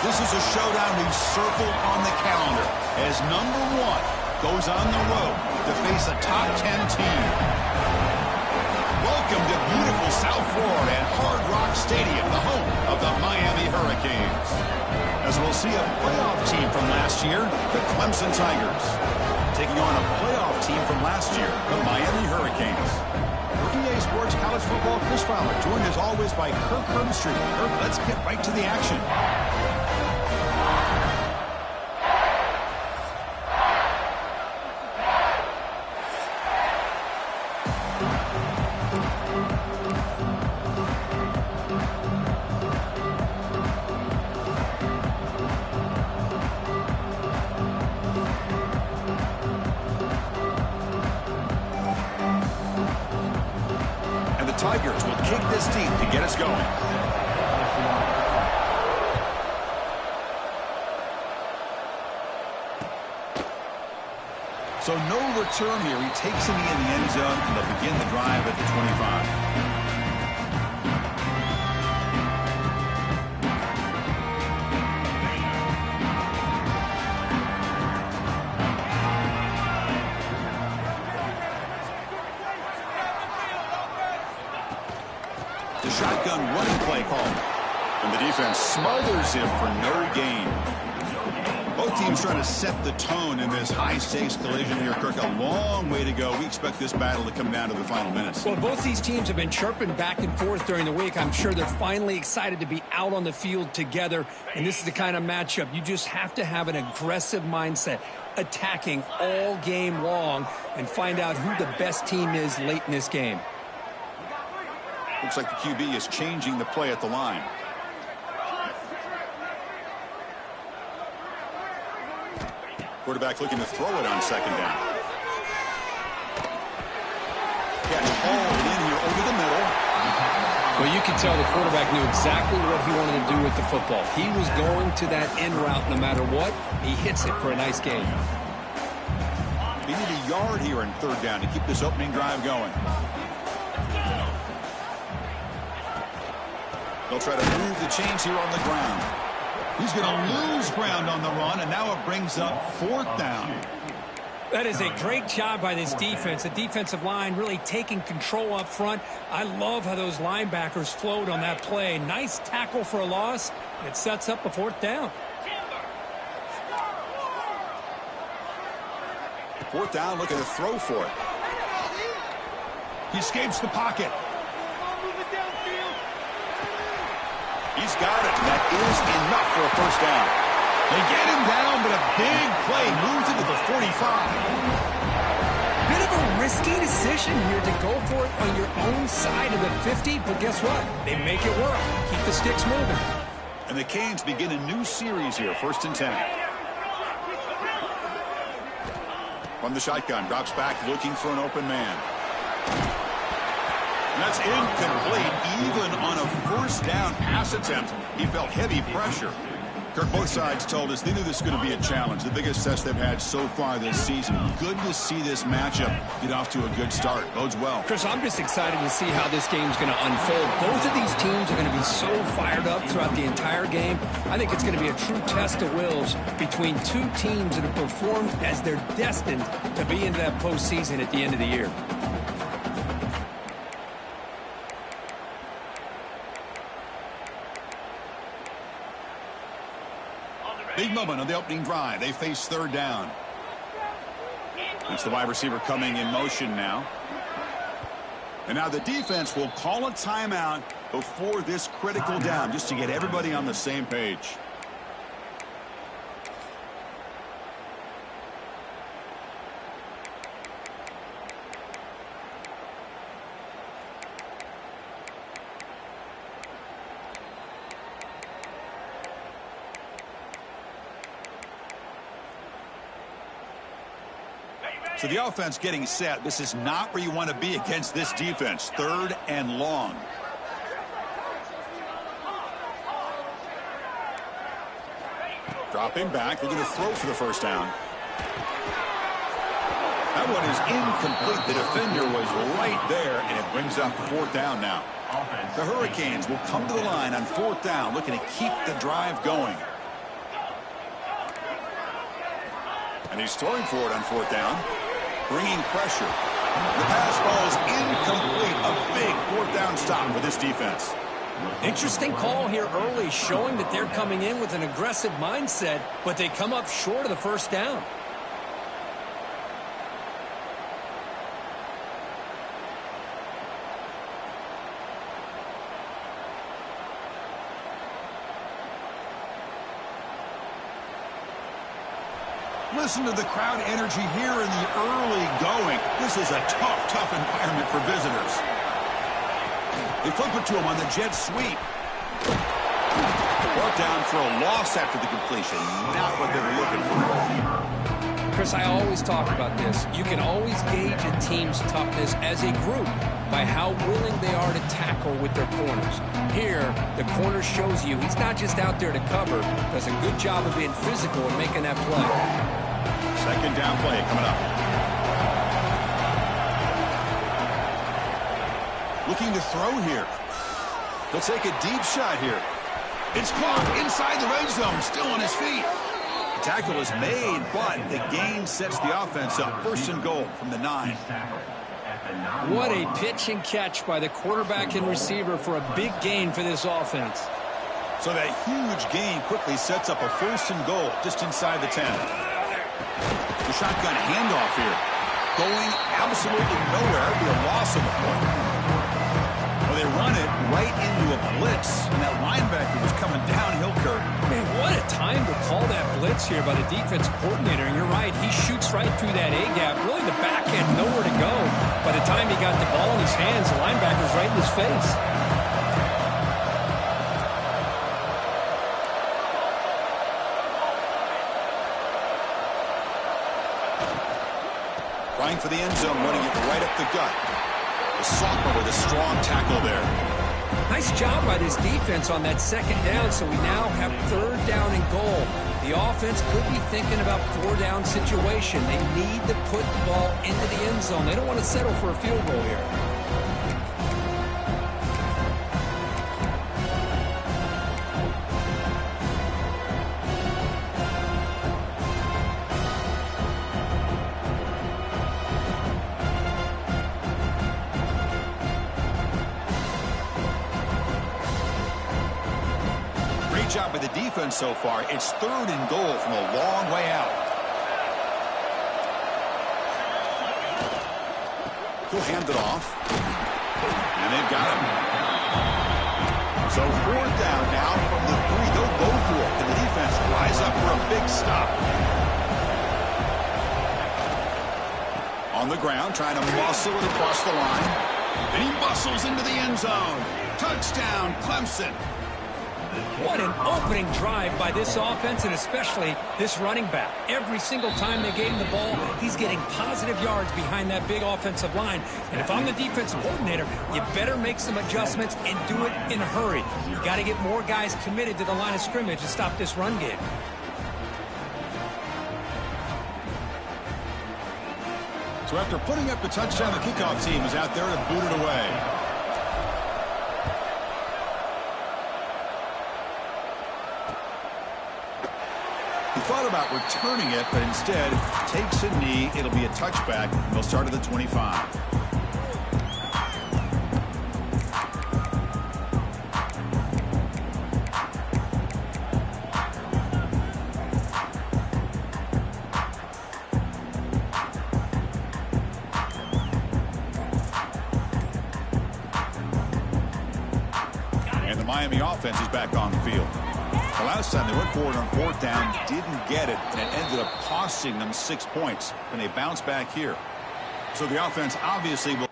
This is a showdown we've circled on the calendar as number 1 goes on the road to face a top 10 team. Welcome to beautiful South Florida at Hard Rock Stadium, the home of the Miami Hurricanes. As we'll see a playoff team from last year, the Clemson Tigers, taking on a playoff team from last year, the Miami Hurricanes. For EA Sports College Football, Chris Fowler, joined as always by Kirk Herbstreit. Kirk, let's get right to the action. Tigers will kick this deep to get us going. So no return here. He takes him in the end zone, and they'll begin the drive at the 25. Shotgun running play call. And the defense smothers him for no gain. Both teams trying to set the tone in this high-stakes collision here, Kirk. A long way to go. We expect this battle to come down to the final minutes. Well, both these teams have been chirping back and forth during the week. I'm sure they're finally excited to be out on the field together. And this is the kind of matchup you just have to have an aggressive mindset, attacking all game long, and find out who the best team is late in this game. Looks like the QB is changing the play at the line. Quarterback looking to throw it on second down. Catch hauled in here over the middle. Well, you can tell the quarterback knew exactly what he wanted to do with the football. He was going to that end route no matter what. He hits it for a nice gain. They need a yard here in third down to keep this opening drive going. They'll try to move the chains here on the ground. He's going to lose ground on the run, and now it brings up fourth down. That is a great job by this defense. The defensive line really taking control up front. I love how those linebackers flowed on that play. Nice tackle for a loss. It sets up a fourth down. Fourth down, looking to throw for it. He escapes the pocket. He's got it. That is enough for a first down. They get him down, but a big play moves into the 45. Bit of a risky decision here to go for it on your own side of the 50, but guess what? They make it work. Keep the sticks moving. And the Canes begin a new series here, 1st and 10. From the shotgun, drops back looking for an open man. That's incomplete. Even on a first down pass attempt, he felt heavy pressure. Kirk, both sides told us they knew this was going to be a challenge, the biggest test they've had so far this season. Good to see this matchup get off to a good start. Bodes well. Chris, I'm just excited to see how this game's going to unfold. Both of these teams are going to be so fired up throughout the entire game. I think it's going to be a true test of wills between two teams that have performed as they're destined to be into that postseason at the end of the year. Big moment on the opening drive. They face third down. It's the wide receiver coming in motion now. And now the defense will call a timeout before this critical down, just to get everybody on the same page. So the offense getting set. This is not where you want to be against this defense. 3rd and long. Dropping back, looking to throw for the first down. That one is incomplete. The defender was right there, and it brings up 4th down now. The Hurricanes will come to the line on 4th down, looking to keep the drive going. And he's throwing for it on fourth down, bringing pressure. The pass falls incomplete. A big fourth down stop for this defense. Interesting call here early, showing that they're coming in with an aggressive mindset, but they come up short of the first down. Listen to the crowd energy here in the early going. This is a tough environment for visitors. They flip it to him on the jet sweep. Brought down for a loss after the completion. Not what they were looking for. Chris, I always talk about this. You can always gauge a team's toughness as a group by how willing they are to tackle with their corners. Here, the corner shows you he's not just out there to cover, does a good job of being physical and making that play. Second down play coming up. Looking to throw here. He'll take a deep shot here. It's caught inside the red zone, still on his feet. The tackle is made, but the gain sets the offense up. First and goal from the 9. What a pitch and catch by the quarterback and receiver for a big gain for this offense. So that huge gain quickly sets up a first and goal just inside the 10. The shotgun handoff here. Going absolutely nowhere. It'll be a loss of the point. Well, they run it right into a blitz, and that linebacker was coming downhill, Kurt. Man, what a time to call that blitz here by the defense coordinator. And you're right, he shoots right through that A-gap. Really the back end, nowhere to go. By the time he got the ball in his hands, the linebacker's right in his face. Trying for the end zone, running it right up the gut. The sophomore with a strong tackle there. Nice job by this defense on that second down, so we now have third down and goal. The offense could be thinking about four-down situation. They need to put the ball into the end zone. They don't want to settle for a field goal here. Job by the defense so far. It's third and goal from a long way out. He'll hand it off. And they've got him. So fourth down now from the 3. They'll go for it. And the defense rise up for a big stop. On the ground, trying to muscle it across the line. And he muscles into the end zone. Touchdown, Clemson. What an opening drive by this offense, and especially this running back. Every single time they gave him the ball, he's getting positive yards behind that big offensive line. And if I'm the defensive coordinator, you better make some adjustments and do it in a hurry. You got to get more guys committed to the line of scrimmage to stop this run game. So after putting up the touchdown, the kickoff team is out there to boot it away. Thought about returning it, but instead takes a knee. It'll be a touchback. They'll start at the 25. And the Miami offense is back on the field. The last time they went for it on fourth down, didn't get it, and it ended up costing them 6 points. And they bounce back here. So the offense obviously will...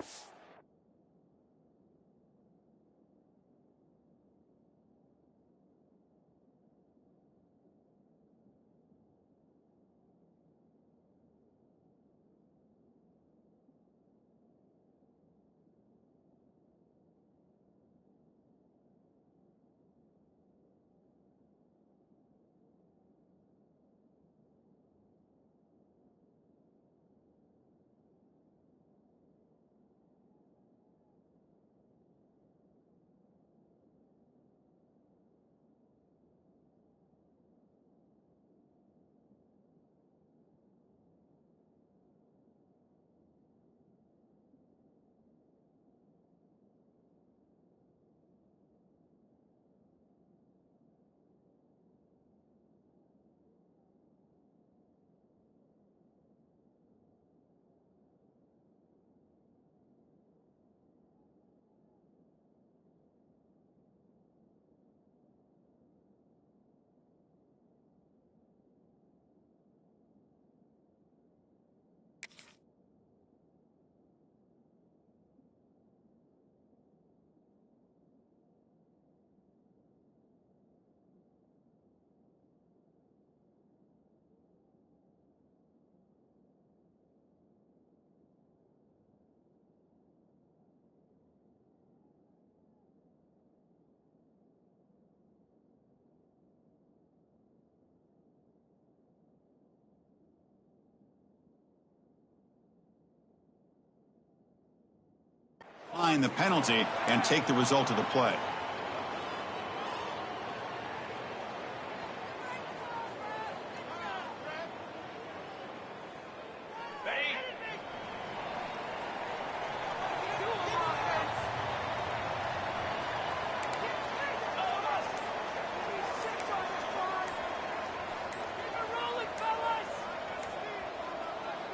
the penalty and take the result of the play.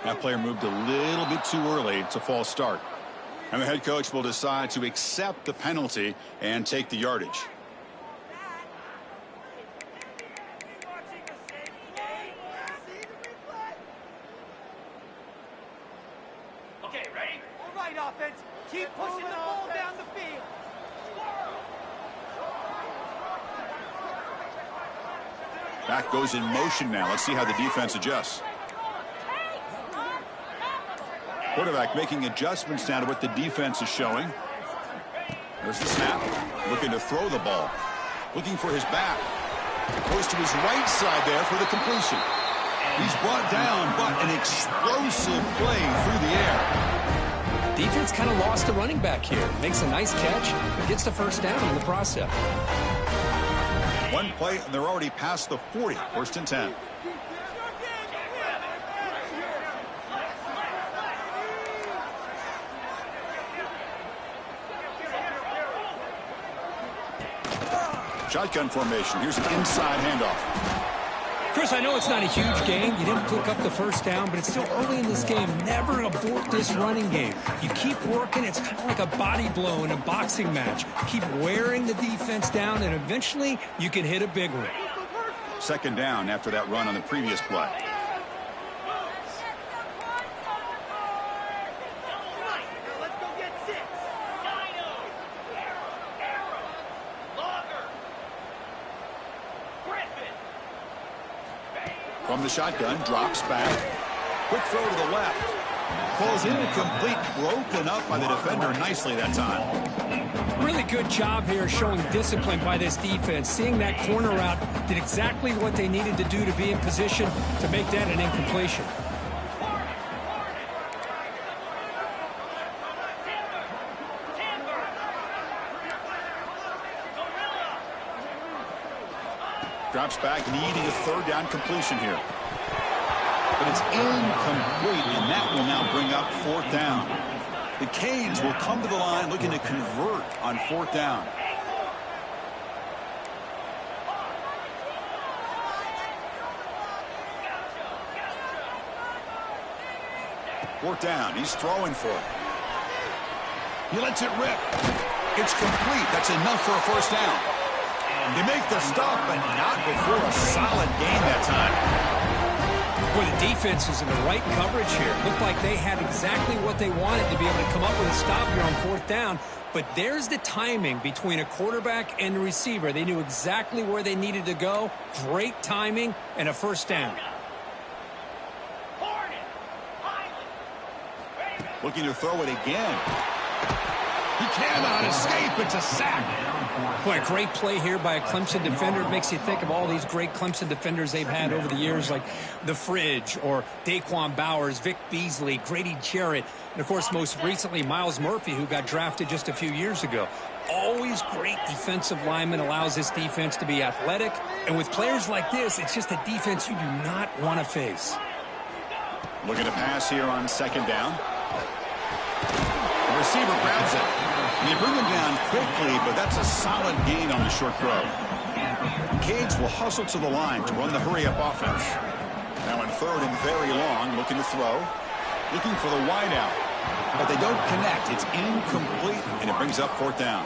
That player moved a little bit too early. It's a false start. And the head coach will decide to accept the penalty and take the yardage. Okay, ready? All right, offense. Keep pushing the ball down the field. Back goes in motion now. Let's see how the defense adjusts. Quarterback making adjustments now to what the defense is showing. There's the snap. Looking to throw the ball. Looking for his back. Goes to his right side there for the completion. He's brought down, but an explosive play through the air. Defense kind of lost the running back here. Makes a nice catch, but gets the first down in the process. One play, and they're already past the 40. 1st and 10. Shotgun formation. Here's an inside handoff. Chris, I know it's not a huge game. You didn't pick up the first down, but it's still early in this game. Never abort this running game. You keep working. It's kind of like a body blow in a boxing match. Keep wearing the defense down, and eventually you can hit a big one. 2nd down after that run on the previous play. From the shotgun, drops back. Quick throw to the left. Falls incomplete, broken up by the defender nicely that time. Really good job here showing discipline by this defense. Seeing that corner route, did exactly what they needed to do to be in position to make that an incompletion. Drops back, needing a 3rd down completion here. But it's incomplete, and that will now bring up 4th down. The Canes will come to the line looking to convert on 4th down. Fourth down, he's throwing for it. He lets it rip. It's complete. That's enough for a 1st down. They make the stop, but not before a solid gain that time. Boy, the defense is in the right coverage here. Looked like they had exactly what they wanted to be able to come up with a stop here on 4th down. But there's the timing between a quarterback and the receiver. They knew exactly where they needed to go. Great timing and a 1st down. Looking to throw it again. He cannot escape. It's a sack. Boy, a great play here by a Clemson defender. It makes you think of all these great Clemson defenders they've had over the years, like The Fridge or Daquan Bowers, Vic Beasley, Grady Jarrett, and, of course, most recently, Miles Murphy, who got drafted just a few years ago. Always great defensive lineman, allows this defense to be athletic. And with players like this, it's just a defense you do not want to face. Looking to pass here on 2nd down. The receiver grabs it. They bring him down quickly, but that's a solid gain on the short throw. Canes will hustle to the line to run the hurry-up offense. Now in 3rd and very long, looking to throw. Looking for the wide out. But they don't connect. It's incomplete, and it brings up 4th down.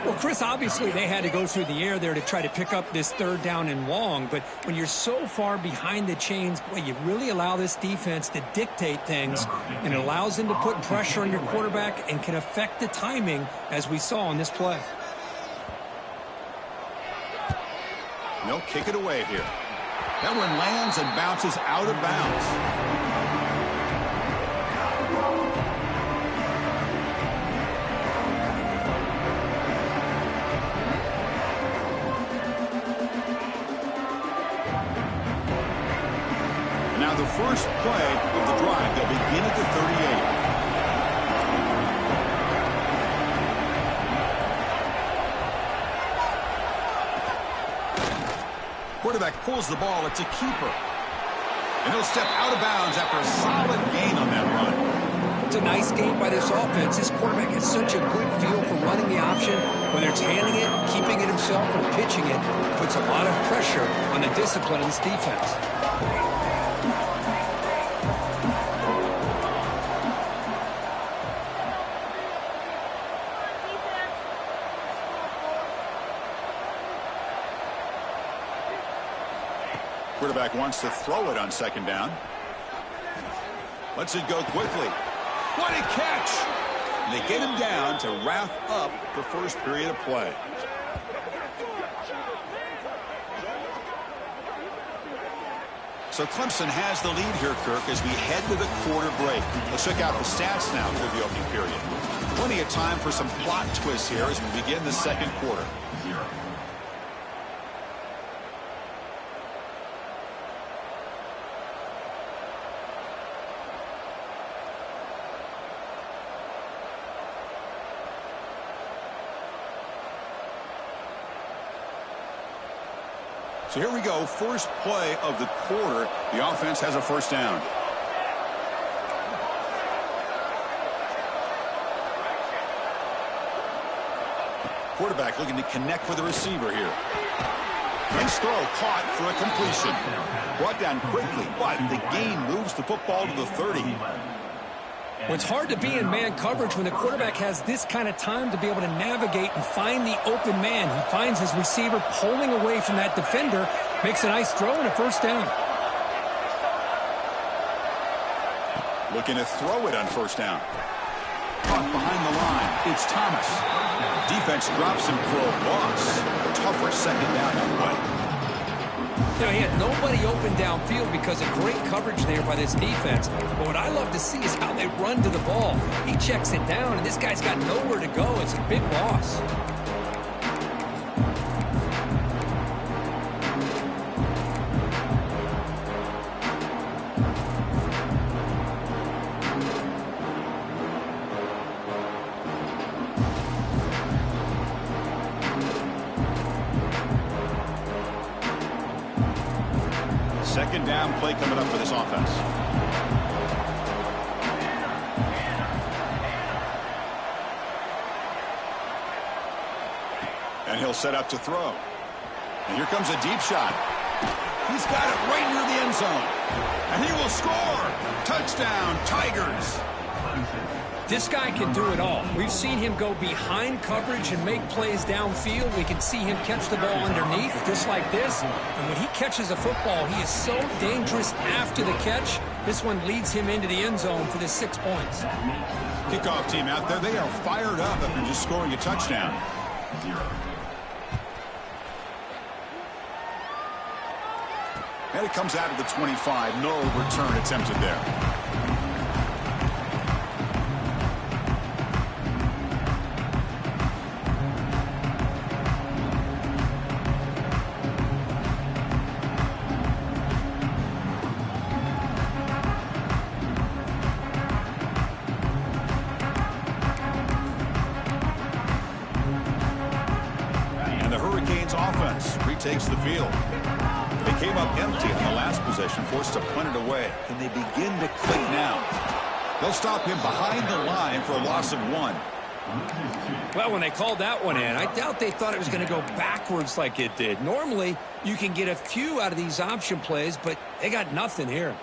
Well, Chris, obviously they had to go through the air there to try to pick up this 3rd down and long, but when you're so far behind the chains, boy, you really allow this defense to dictate things, and it allows them to put pressure on your quarterback and can affect the timing, as we saw on this play. They'll kick it away here. That one lands and bounces out of bounds. Now the first play of the drive, they'll begin at the 38. Quarterback pulls the ball. It's a keeper. And he'll step out of bounds after a solid gain on that run. It's a nice game by this offense. This quarterback has such a good feel for running the option. Whether it's handing it, keeping it himself, or pitching it, puts a lot of pressure on the discipline of this defense. Quarterback wants to throw it on second down. Lets it go quickly. What a catch! And they get him down to wrap up the first period of play. So Clemson has the lead here, Kirk, as we head to the quarter break. Let's check out the stats now through the opening period. Plenty of time for some plot twists here as we begin the second quarter. So here we go, first play of the quarter. The offense has a first down. Quarterback looking to connect with the receiver here. Nice throw, caught for a completion. Brought down quickly, but the gain moves the football to the 30. Well, it's hard to be in man coverage when the quarterback has this kind of time to be able to navigate and find the open man. He finds his receiver pulling away from that defender, makes a nice throw and a first down. Looking to throw it on first down. Caught behind the line. It's Thomas. Defense drops him for a loss. Tougher second down that way. You know, he had nobody open downfield because of great coverage there by this defense. But what I love to see is how they run to the ball. He checks it down, and this guy's got nowhere to go. It's a big loss. Second down play coming up for this offense. And he'll set up to throw. And here comes a deep shot. He's got it right near the end zone. And he will score. Touchdown, Tigers. This guy can do it all. We've seen him go behind coverage and make plays downfield. We can see him catch the ball underneath, just like this. And when he catches a football, he is so dangerous after the catch. This one leads him into the end zone for the 6 points. Kickoff team out there, they are fired up after just scoring a touchdown. And it comes out of the 25. No return attempted there. Takes the field. They came up empty in the last possession, forced to punt it away. Can they begin to click now? They'll stop him behind the line for a loss of 1. Well, when they called that one in, I doubt they thought it was going to go backwards like it did. Normally, you can get a few out of these option plays, but they got nothing here.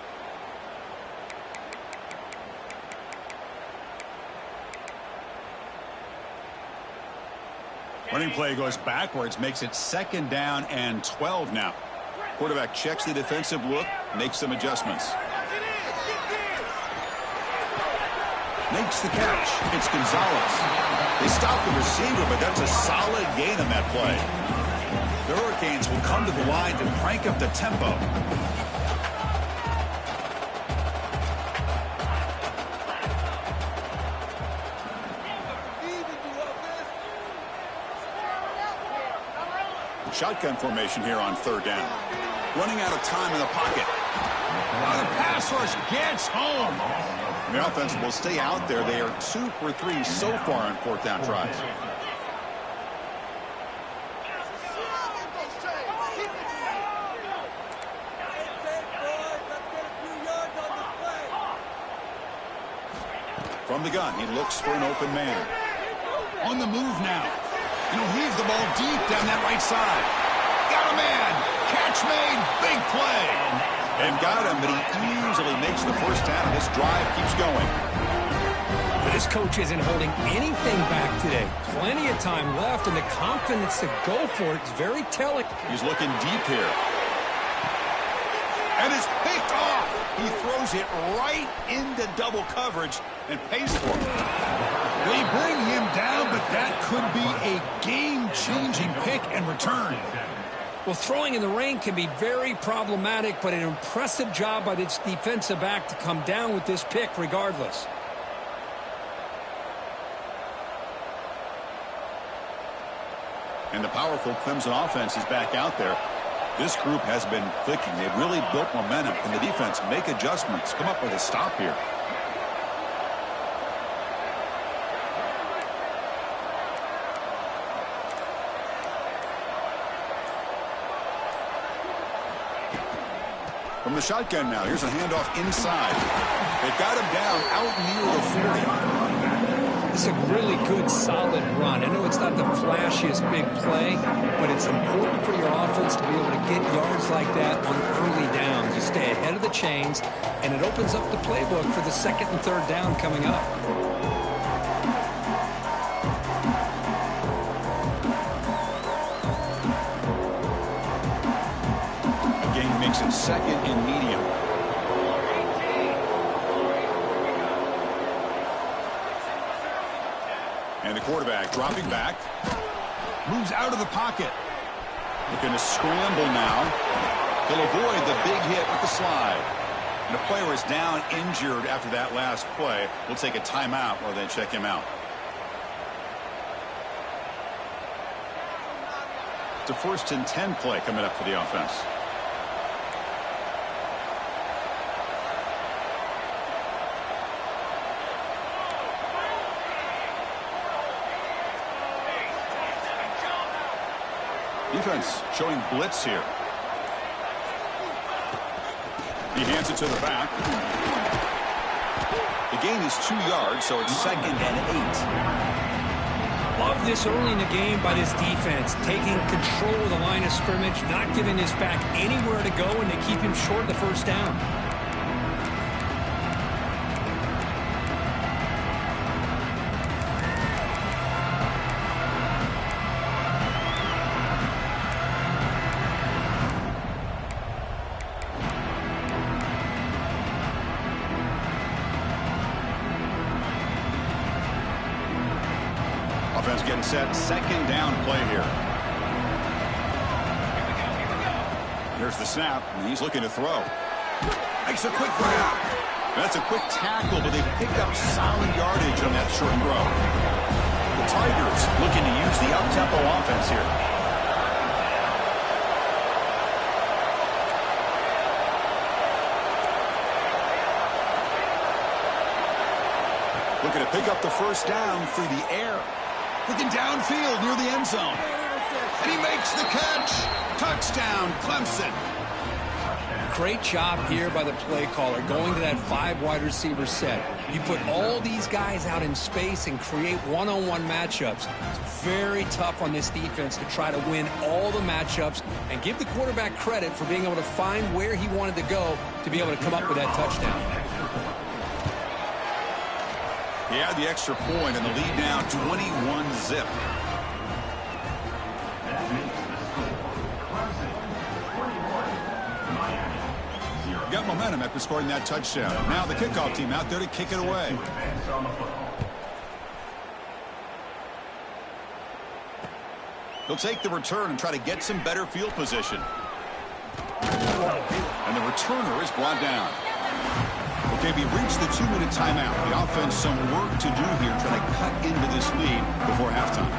Running play goes backwards, makes it second down and 12 now. Quarterback checks the defensive look, makes some adjustments. Makes the catch. It's Gonzalez. They stop the receiver, but that's a solid gain on that play. The Hurricanes will come to the line to crank up the tempo. Shotgun formation here on third down. Running out of time in the pocket. Oh, the pass rush gets home. The offense will stay out there. They are 2 for 3 so far on fourth down tries. From the gun, he looks for an open man. On the move now. And he'll heave the ball deep down that right side. Got a man. Catch made. Big play. They've got him, but he easily makes the first down. This drive keeps going. This coach isn't holding anything back today. Plenty of time left, and the confidence to go for it is very telling. He's looking deep here. And it's picked off. He throws it right into double coverage and pays for it. They bring him down, but that could be a game-changing pick and return. Well, throwing in the rain can be very problematic, but an impressive job by this defensive back to come down with this pick regardless. And the powerful Clemson offense is back out there. This group has been clicking. They've really built momentum. Can the defense make adjustments, come up with a stop here? From the shotgun now, here's a handoff inside. They've got him down out near the 40. It's a really good, solid run. I know it's not the flashiest big play, but it's important for your offense to be able to get yards like that on early downs. You stay ahead of the chains, and it opens up the playbook for the second and third down coming up. Again, makes it second and medium. And the quarterback dropping back. Moves out of the pocket. Looking to scramble now. He'll avoid the big hit with the slide. And the player is down injured after that last play. We'll take a timeout or then check him out. It's a 1st and 10 play coming up for the offense. Defense showing blitz here. He hands it to the back. The gain is 2 yards, so it's 2nd and 8. Love this early in the game by this defense, taking control of the line of scrimmage, not giving this back anywhere to go, and they keep him short of the first down. Offense getting set. 2nd down play here. There's the snap, and he's looking to throw. Makes a quick grab. That's a quick tackle, but they picked up solid yardage on that short throw. The Tigers looking to use the up-tempo offense here. Looking to pick up the first down through the air. Looking downfield near the end zone. And he makes the catch. Touchdown, Clemson. Great job here by the play caller, going to that 5 wide receiver set. You put all these guys out in space and create one-on-one matchups. It's very tough on this defense to try to win all the matchups and give the quarterback credit for being able to find where he wanted to go to be able to come up with that touchdown. He had the extra point and the lead now 21-zip. Got momentum after scoring that touchdown. Now the kickoff team out there to kick it away. He'll take the return and try to get some better field position. And the returner is brought down. Okay, we reached the 2-minute timeout. The offense some work to do here, trying to cut into this lead before halftime.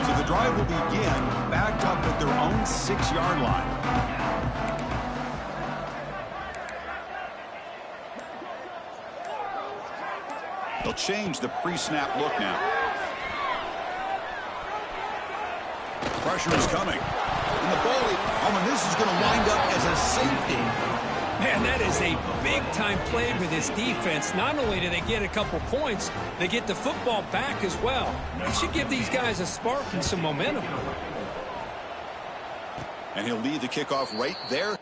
So the drive will begin backed up at their own 6-yard line. change the pre-snap look now. Pressure is coming. And the ball, and this is going to wind up as a safety. Man, that is a big-time play for this defense. Not only do they get a couple points, they get the football back as well. It should give these guys a spark and some momentum. And he'll lead the kickoff right there.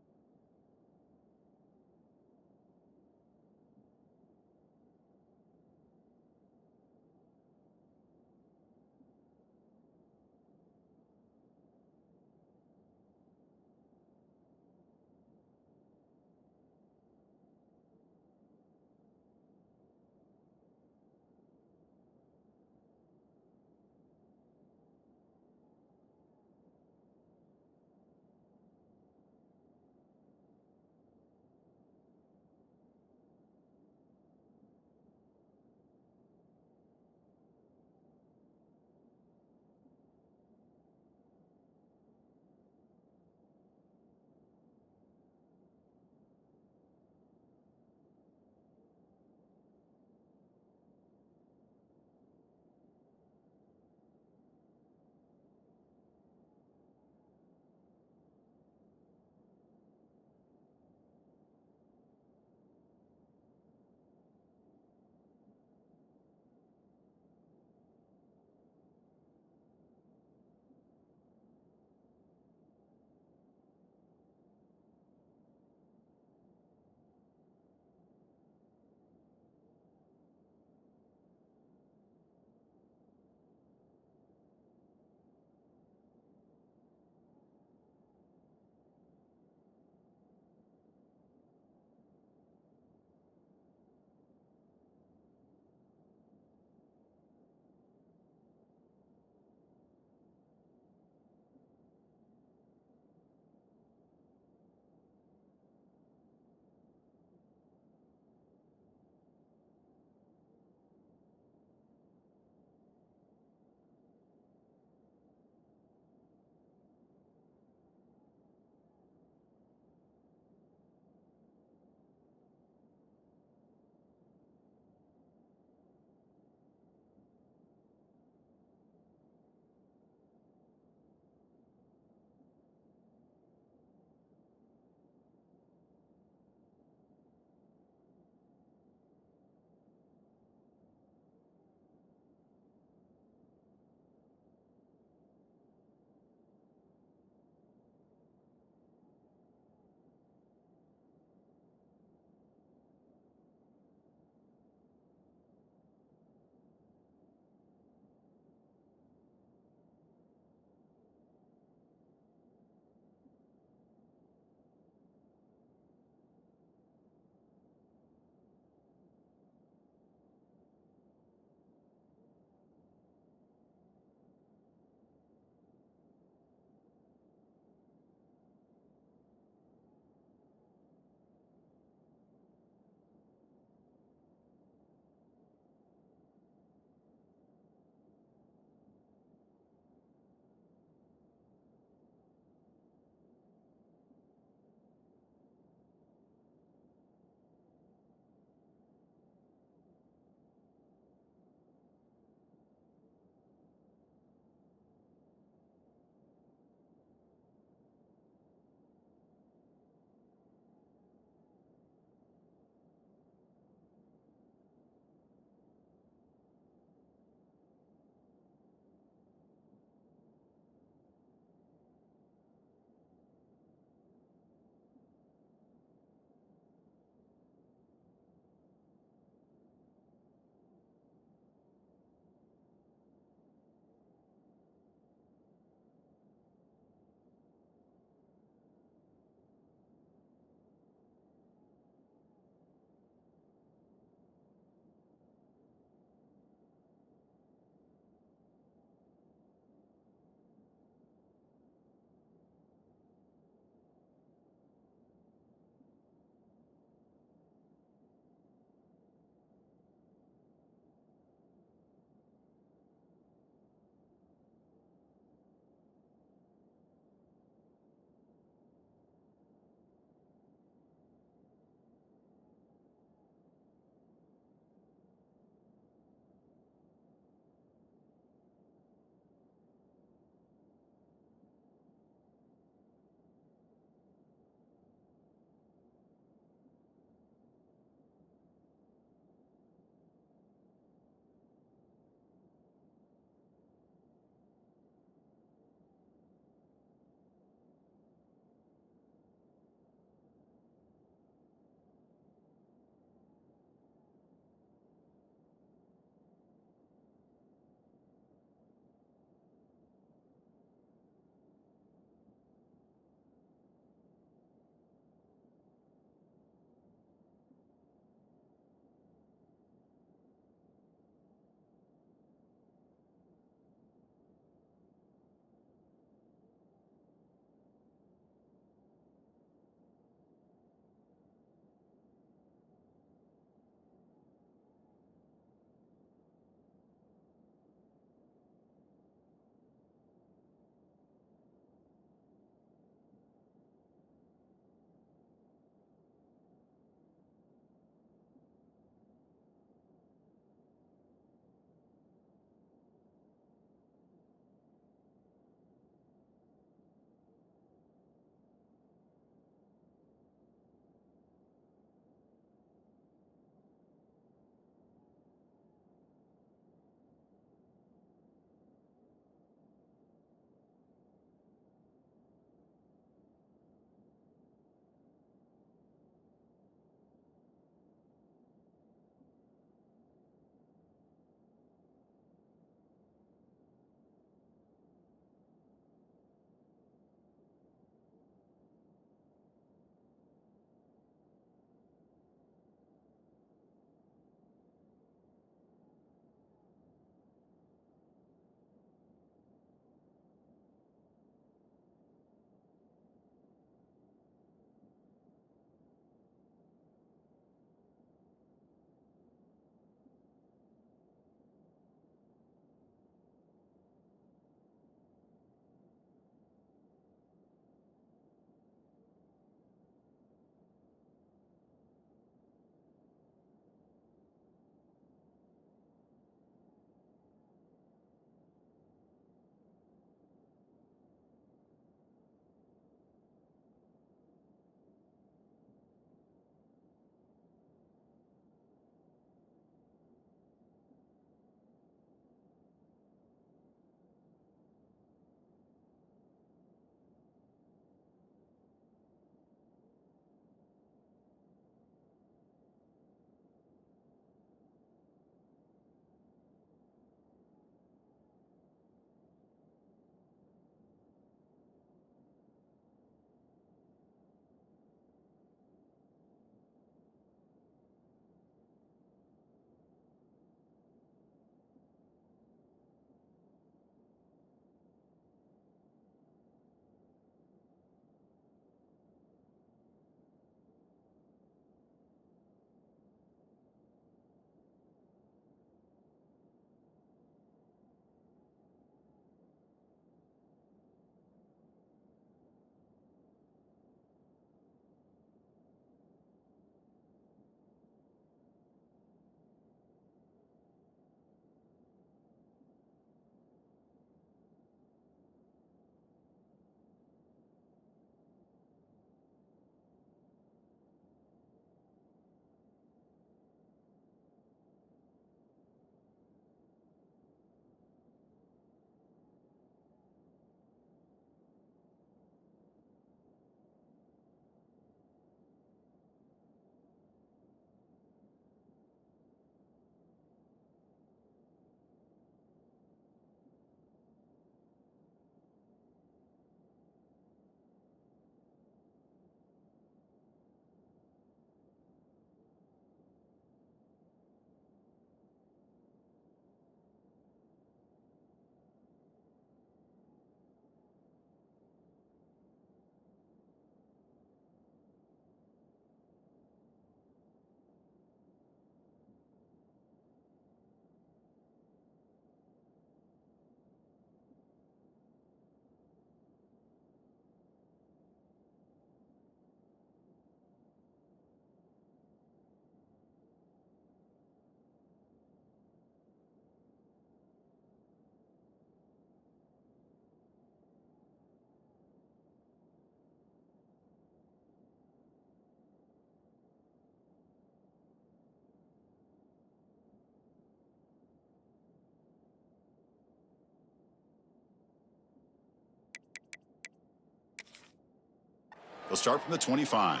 They'll start from the 25.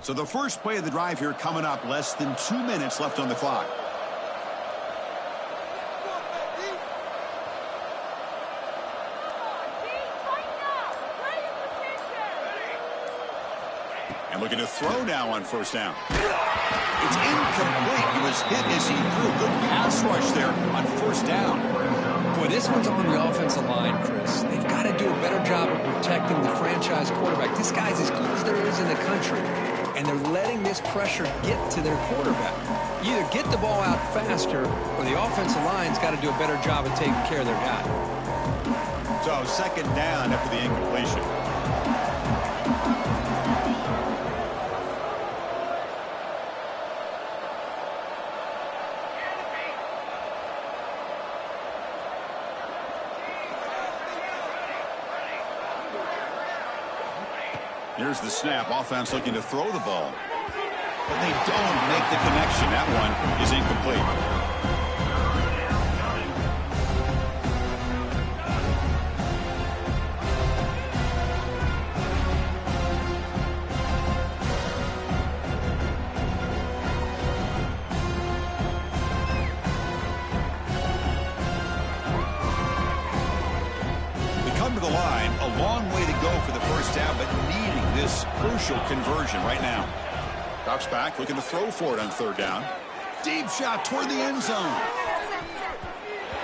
So the first play of the drive here coming up, less than 2 minutes left on the clock. And looking to throw now on first down. It's incomplete. He was hit as he threw. Good pass rush there on first down. Boy, this one's on the offensive line, Chris. They've got to do a better job of protecting the franchise quarterback. This guy's as good as there is in the country, and they're letting this pressure get to their quarterback. You either get the ball out faster, or the offensive line's got to do a better job of taking care of their guy. So second down after the incompletion. Here's the snap. Offense looking to throw the ball. But they don't make the connection. That one is incomplete. They come to the line. A long way to go for the first down, but needing this crucial conversion right now. Drops back, looking to throw for it on third down. Deep shot toward the end zone.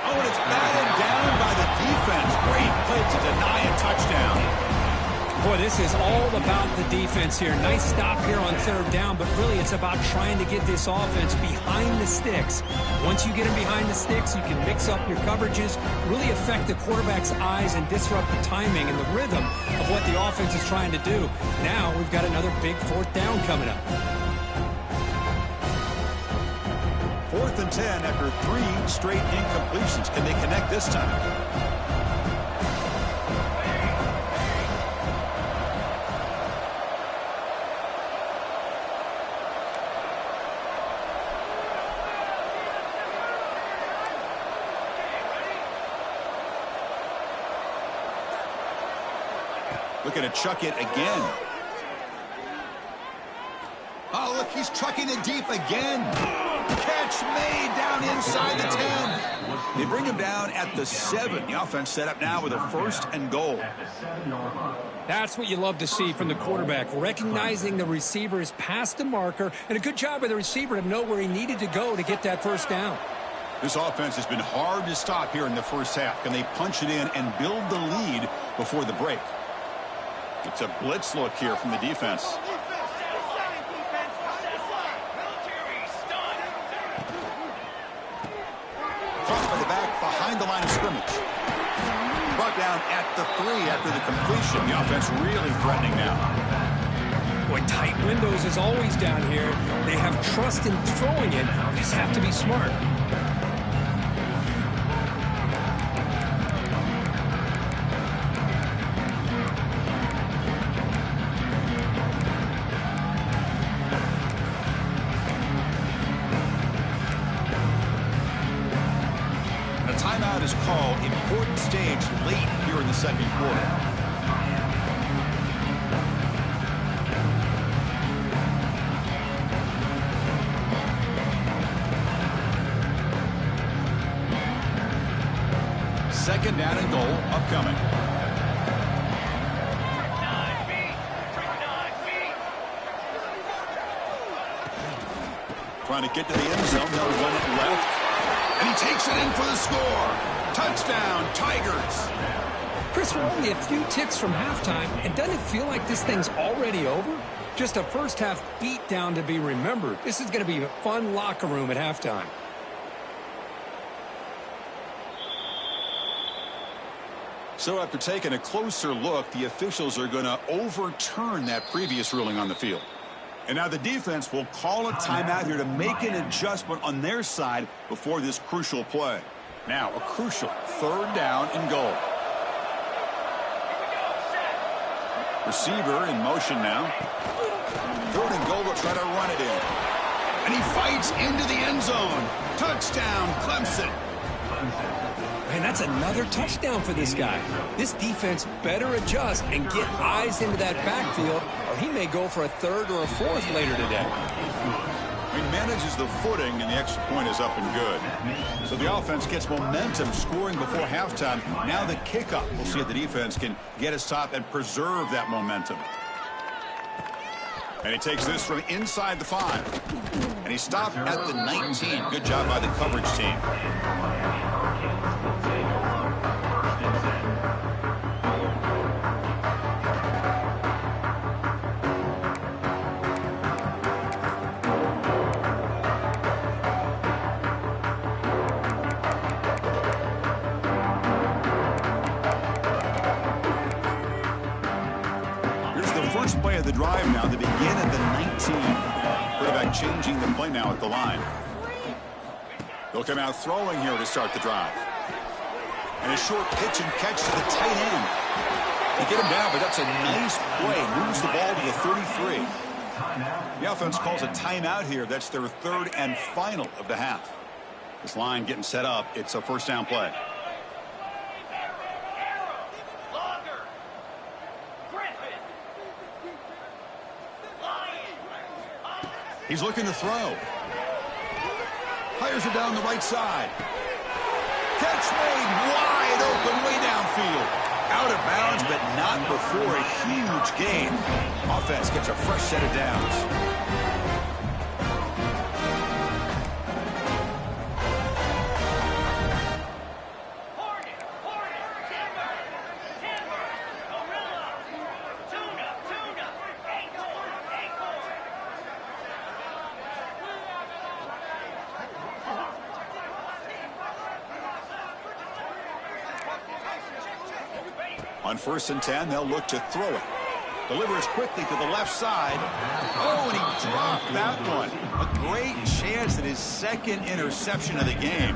Oh, and it's batted down by the defense. Great play to deny a touchdown. Boy, this is all about the defense here. Nice stop here on third down, but really it's about trying to get this offense behind the sticks. Once you get them behind the sticks, you can mix up your coverages, really affect the quarterback's eyes and disrupt the timing and the rhythm of what the offense is trying to do. Now we've got another big fourth down coming up. 4th and 10 after 3 straight incompletions. Can they connect this time? Looking to chuck it again. Oh, look, he's chucking it deep again. Catch made down inside the 10. They bring him down at the 7. The offense set up now with a 1st and goal. That's what you love to see from the quarterback, recognizing the receiver is past the marker, and a good job by the receiver to know where he needed to go to get that first down. This offense has been hard to stop here in the first half. Can they punch it in and build the lead before the break? It's a blitz look here from the defense. Crossed by the back behind the line of scrimmage. Brought down at the 3 after the completion. The offense really threatening now. Boy, tight windows is always down here. They have trust in throwing it. Just have to be smart. Timeout is called. Important stage late here in the second quarter. Second down and goal upcoming. Trying to get to the end zone. They'll run it left. And he takes it in for the score. Touchdown, Tigers. Chris, we're only a few ticks from halftime, and doesn't it feel like this thing's already over? Just a first-half beatdown to be remembered. This is going to be a fun locker room at halftime. So after taking a closer look, the officials are going to overturn that previous ruling on the field. And now the defense will call a timeout here to make an adjustment on their side before this crucial play. Now a crucial 3rd down and goal. Receiver in motion now. Third and goal, will try to run it in. And he fights into the end zone. Touchdown, Clemson. Man, that's another touchdown for this guy. This defense better adjust and get eyes into that backfield, or he may go for a third or a fourth later today. He manages the footing, and the extra point is up and good. So the offense gets momentum, scoring before halftime. Now the kickoff. We'll see if the defense can get a stop and preserve that momentum. And he takes this from inside the 5. And he stopped at the 19. Good job by the coverage team. Play of the drive now. They begin at the 19. Quarterback changing the play now at the line. They'll come out throwing here to start the drive. And a short pitch and catch to the tight end. They get him down, but that's a nice play. Moves the ball to the 33. The offense calls a timeout here. That's their third and final of the half. This line getting set up. It's a first down play. He's looking to throw. Fires it down the right side. Catch made wide open way downfield. Out of bounds, but not before a huge gain. Offense gets a fresh set of downs. On 1st and 10, they'll look to throw it. Delivers quickly to the left side. Oh, and he dropped that one. A great chance at his second interception of the game.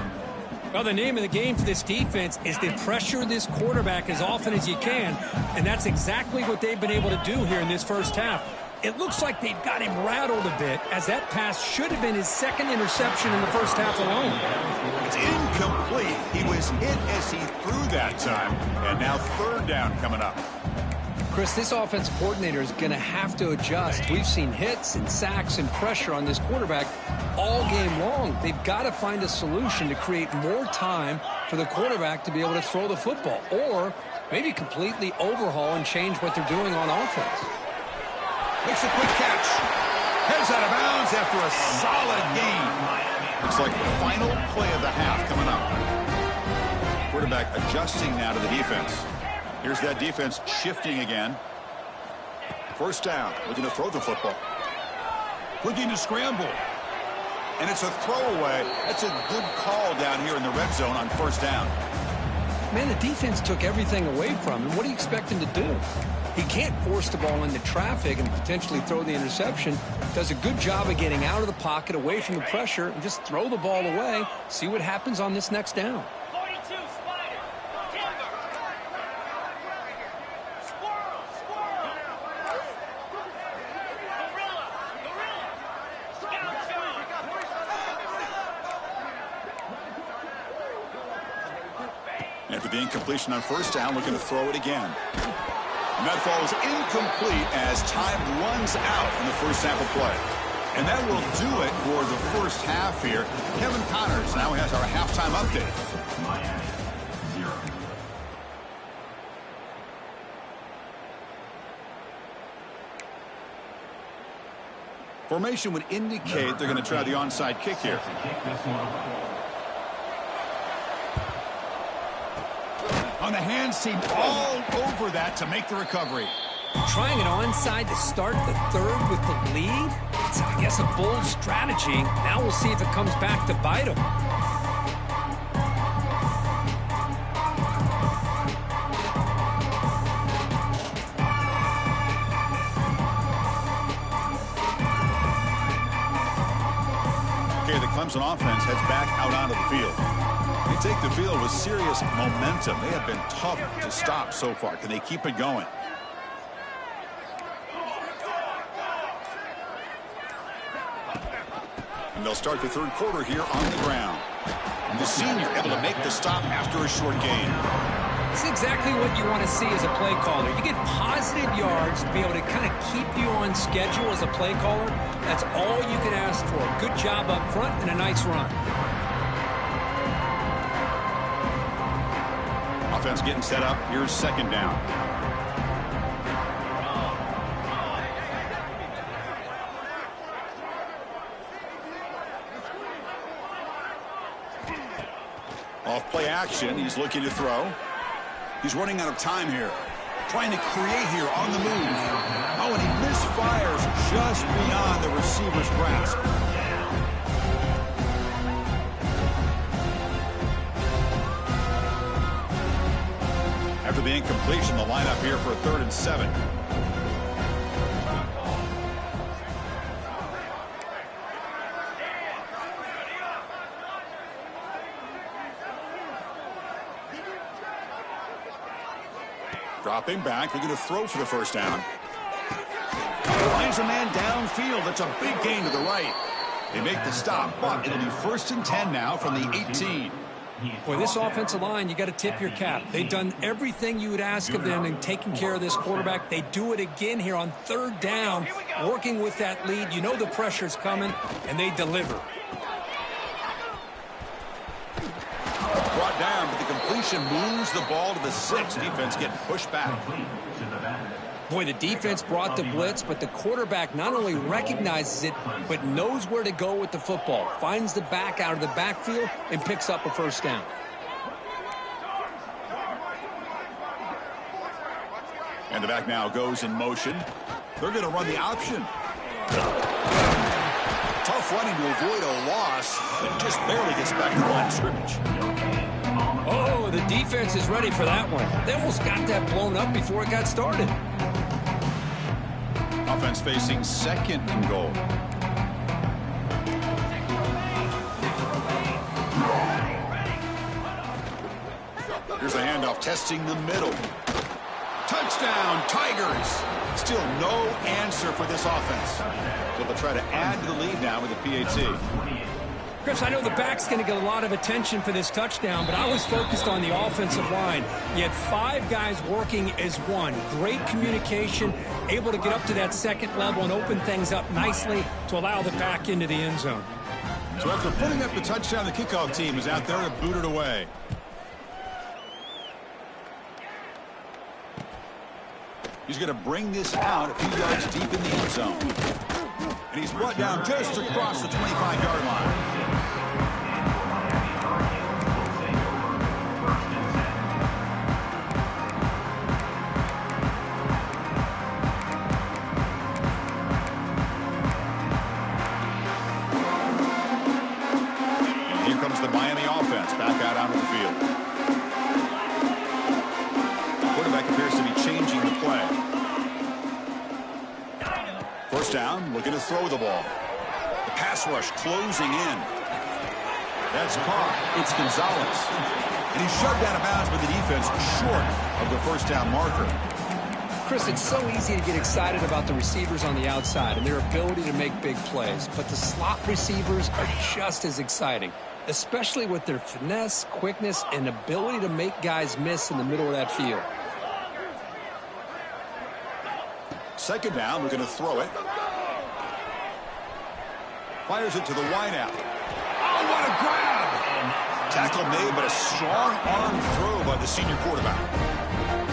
Well, the name of the game for this defense is to pressure this quarterback as often as you can, and that's exactly what they've been able to do here in this first half. It looks like they've got him rattled a bit, as that pass should have been his second interception in the first half alone. It's incomplete. He was hit as he threw that time, and now third down coming up. Chris, this offensive coordinator is going to have to adjust. We've seen hits and sacks and pressure on this quarterback all game long. They've got to find a solution to create more time for the quarterback to be able to throw the football, or maybe completely overhaul and change what they're doing on offense. Makes a quick catch. Heads out of bounds after a solid gain. Looks like the final play of the half coming up. Quarterback adjusting now to the defense. Here's that defense shifting again. First down, looking to throw the football. Looking to scramble. And it's a throwaway. That's a good call down here in the red zone on first down. Man, the defense took everything away from him. What do you expect him to do? He can't force the ball into traffic and potentially throw the interception. Does a good job of getting out of the pocket, away from the pressure, and just throw the ball away. See what happens on this next down. 42, Spider. Timber. Squirrel. Gorilla. Scout zone. After the incompletion on first down, looking to throw it again. And that falls incomplete as time runs out in the first half of play. And that will do it for the first half here. Kevin Connors now has our halftime update. Miami, 0. Formation would indicate they're going to try the onside kick here. On the hands team, all over that to make the recovery. Trying it onside to start the third with the lead? It's, I guess, a bold strategy. Now we'll see if it comes back to bite him. Okay, the Clemson offense heads back out onto the field. They take the field with serious momentum. They have been tough to stop so far. Can they keep it going? And they'll start the third quarter here on the ground. And the senior able to make the stop after a short gain. It's exactly what you want to see as a play caller. You get positive yards to be able to kind of keep you on schedule as a play caller. That's all you can ask for. Good job up front and a nice run. Offense getting set up. Here's second down. Off play action. He's looking to throw. He's running out of time here. Trying to create here on the move. Oh, and he misfires just beyond the receiver's grasp. After the incompletion, the lineup here for a 3rd and 7. Dropping back, looking to throw for the first down. Lines a man downfield. That's a big gain to the right. They make the stop, but it'll be 1st and 10 now from the 18. Boy, this offensive line, you got to tip your cap. They've done everything you would ask of them in taking care of this quarterback. They do it again here on 3rd down, working with that lead. You know the pressure's coming, and they deliver. Brought down, but the completion moves the ball to the 6. Defense getting pushed back. Boy, the defense brought the blitz, but the quarterback not only recognizes it, but knows where to go with the football. Finds the back out of the backfield and picks up a first down. And the back now goes in motion. They're going to run the option. Tough running to avoid a loss, but just barely gets back to the line of scrimmage. Oh, the defense is ready for that one. They almost got that blown up before it got started. Offense facing 2nd and goal. Here's a handoff testing the middle. Touchdown, Tigers. Still no answer for this offense. So they'll try to add to the lead now with a PAT. Chris, I know the back's going to get a lot of attention for this touchdown, but I was focused on the offensive line. You had 5 guys working as one. Great communication, able to get up to that 2nd level and open things up nicely to allow the back into the end zone. So after putting up the touchdown, the kickoff team is out there to boot it away. He's going to bring this out a few yards deep in the end zone. And he's brought down just across the 25-yard line. And here comes the Miami offense back out onto the field. The quarterback appears to be changing the play. First down, looking to throw the ball. The pass rush closing in. That's caught. It's Gonzalez. And he's shoved out of bounds with the defense short of the first down marker. Chris, it's so easy to get excited about the receivers on the outside and their ability to make big plays. But the slot receivers are just as exciting, especially with their finesse, quickness, and ability to make guys miss in the middle of that field. Second down, we're going to throw it. Fires it to the wideout. Oh, what a grab! Tackle made, but a strong arm throw by the senior quarterback.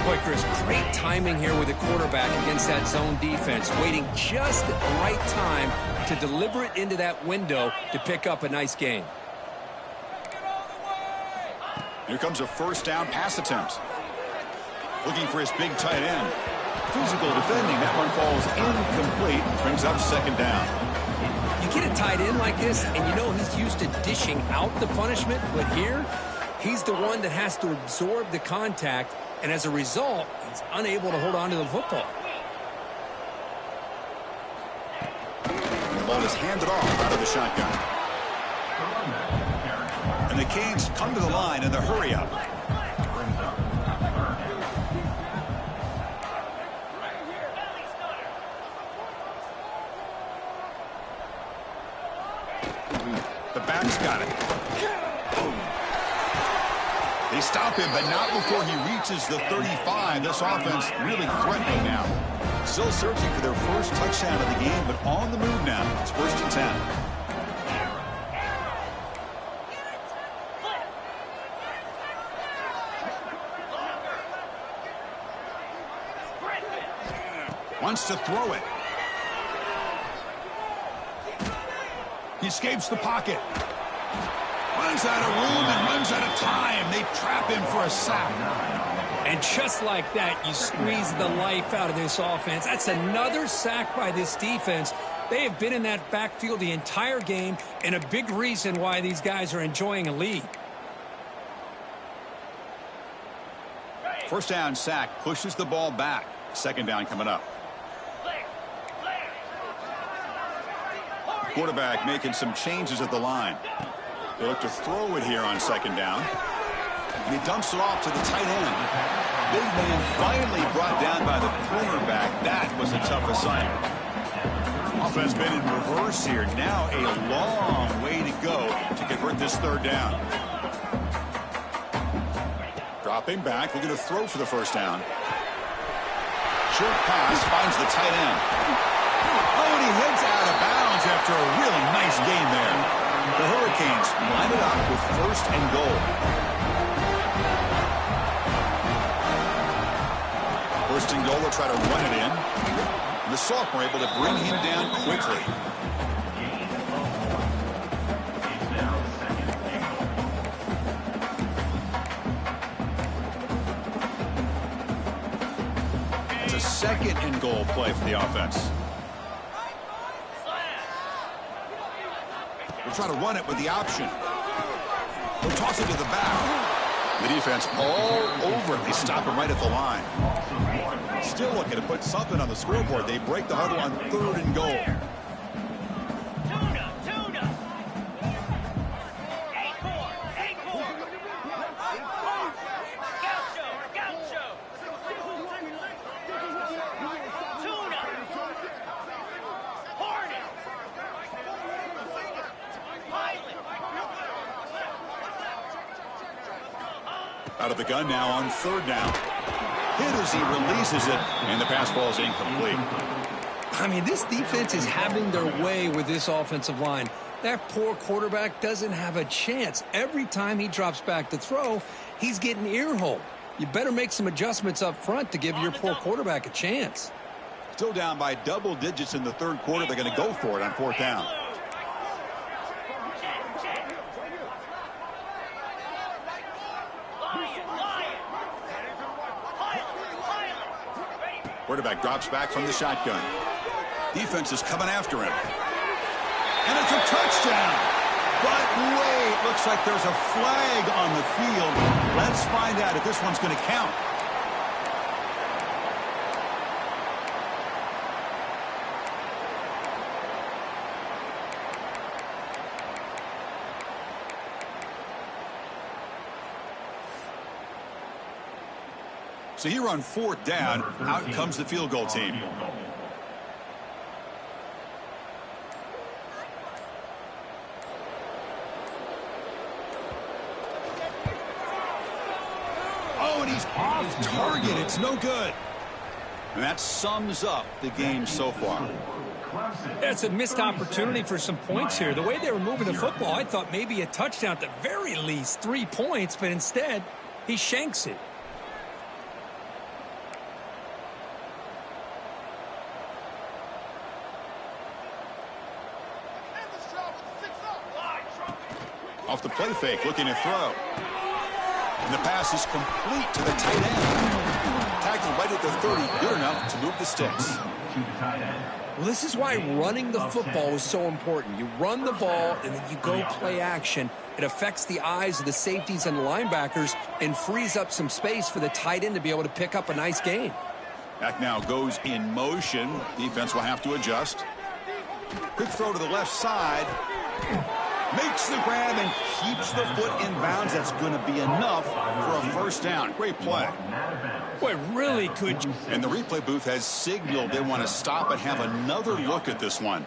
Boy, Chris, great timing here with the quarterback against that zone defense, waiting just at the right time to deliver it into that window to pick up a nice gain. Here comes a first down pass attempt. Looking for his big tight end. Physical defending. That one falls incomplete. Brings up second down. You get a tight end like this, and you know he's used to dishing out the punishment, but here, he's the one that has to absorb the contact, and as a result, he's unable to hold on to the football. The ball is handed off out of the shotgun. And the Canes come to the line in the hurry-up. quarterback's got it. They stop him, but not before he reaches the 35. This offense really threatening now. Still searching for their first touchdown of the game, but on the move now. It's 1st and 10. Wants to throw it. He escapes the pocket. Runs out of room and runs out of time. They trap him for a sack. And just like that, you squeeze the life out of this offense. That's another sack by this defense. They have been in that backfield the entire game, and a big reason why these guys are enjoying a lead. First down sack pushes the ball back. 2nd down coming up. Quarterback making some changes at the line. They look to throw it here on 2nd down. And he dumps it off to the tight end. Big man finally brought down by the cornerback. That was a tough assignment. Offense been in reverse here. Now a long way to go to convert this 3rd down. Dropping back, looking to throw for the 1st down. Short pass finds the tight end. Oh, and he heads out of bounds after a really nice game there. The Hurricanes line it up with 1st and goal. 1st and goal, they'll try to run it in. And the sophomore able to bring him down quickly. It's a 2nd and goal play for the offense. They'll try to run it with the option. They'll toss it to the back. The defense all over it. They stop him right at the line. Still looking to put something on the scoreboard. They break the huddle on 3rd and goal. Out of the gun now on 3rd down. Hit as he releases it, and the pass ball is incomplete. I mean, this defense is having their way with this offensive line. That poor quarterback doesn't have a chance. Every time he drops back to throw, he's getting earholed. You better make some adjustments up front to give your poor quarterback a chance. Still down by double digits in the 3rd quarter. They're going to go for it on 4th down. Quarterback drops back from the shotgun. Defense is coming after him. And it's a touchdown. But wait, looks like there's a flag on the field. Let's find out if this one's going to count. So here on 4th down, out comes the field goal team. Oh, and he's off target. It's no good. And that sums up the game so far. That's a missed opportunity for some points here. The way they were moving the football, I thought maybe a touchdown at the very least, 3 points, but instead, he shanks it. Off the play fake, looking to throw. And the pass is complete to the tight end. Tackled right at the 30, good enough to move the sticks. Well, this is why running the football is so important. You run the ball, and then you go play action. It affects the eyes of the safeties and the linebackers and frees up some space for the tight end to be able to pick up a nice gain. Back now goes in motion. Defense will have to adjust. Quick throw to the left side. Makes the grab and keeps the foot in bounds. That's going to be enough for a 1st down. Great play. Boy, really good. And the replay booth has signaled they want to stop and have another look at this one.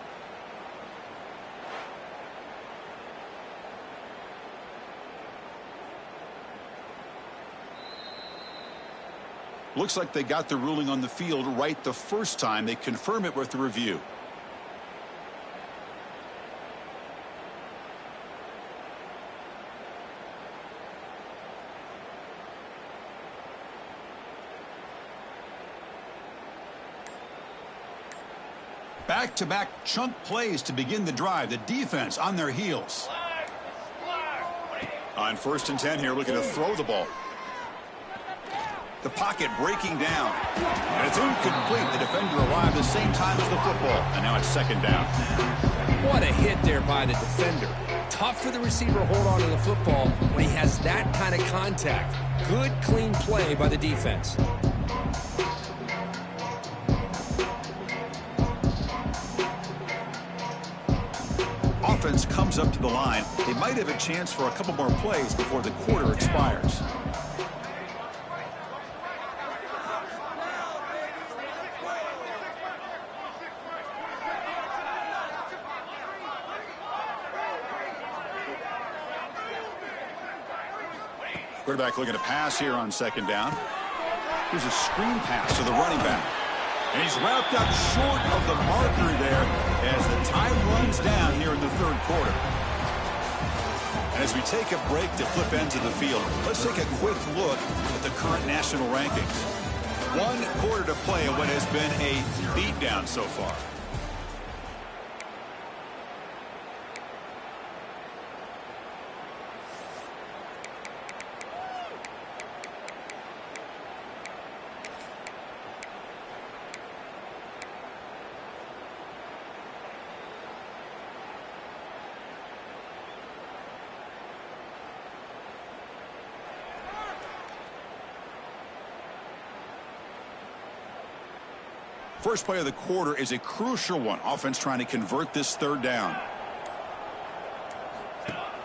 Looks like they got the ruling on the field right the first time. They confirm it with the review. Back-to-back chunk plays to begin the drive. The defense on their heels. On 1st and 10 here, looking to throw the ball. The pocket breaking down. And it's incomplete. The defender arrived the same time as the football. And now it's 2nd down. What a hit there by the defender. Tough for the receiver to hold on to the football when he has that kind of contact. Good, clean play by the defense. Offense comes up to the line. They might have a chance for a couple more plays before the quarter expires. Quarterback looking to pass here on 2nd down. Here's a screen pass to the running back. And he's wrapped up short of the marker there as the time runs down here in the 3rd quarter. And as we take a break to flip ends of the field, let's take a quick look at the current national rankings. 1 quarter to play in what has been a beatdown so far. First play of the quarter is a crucial one. Offense trying to convert this 3rd down.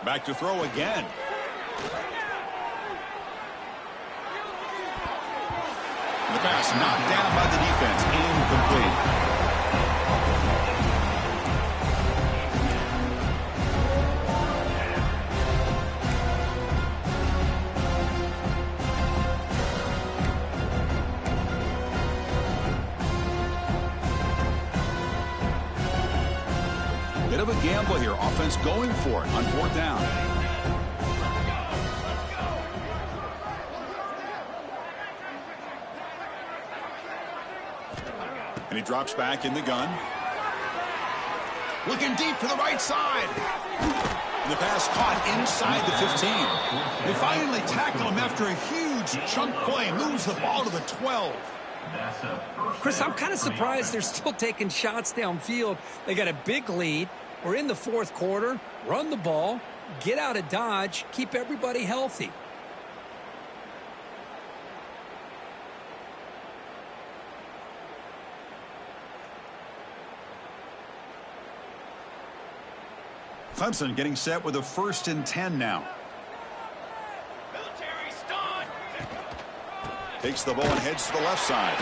Back to throw again. The pass knocked down by the defense. Incomplete. Bit of a gamble here. Offense going for it on 4th down. And he drops back in the gun. Looking deep to the right side. And the pass caught inside the 15. They finally tackle him after a huge chunk play. Moves the ball to the 12. Chris, I'm kind of surprised they're still taking shots downfield. They got a big lead. We're in the 4th quarter. Run the ball. Get out of Dodge. Keep everybody healthy. Clemson getting set with a 1st and 10 now. Takes the ball and heads to the left side.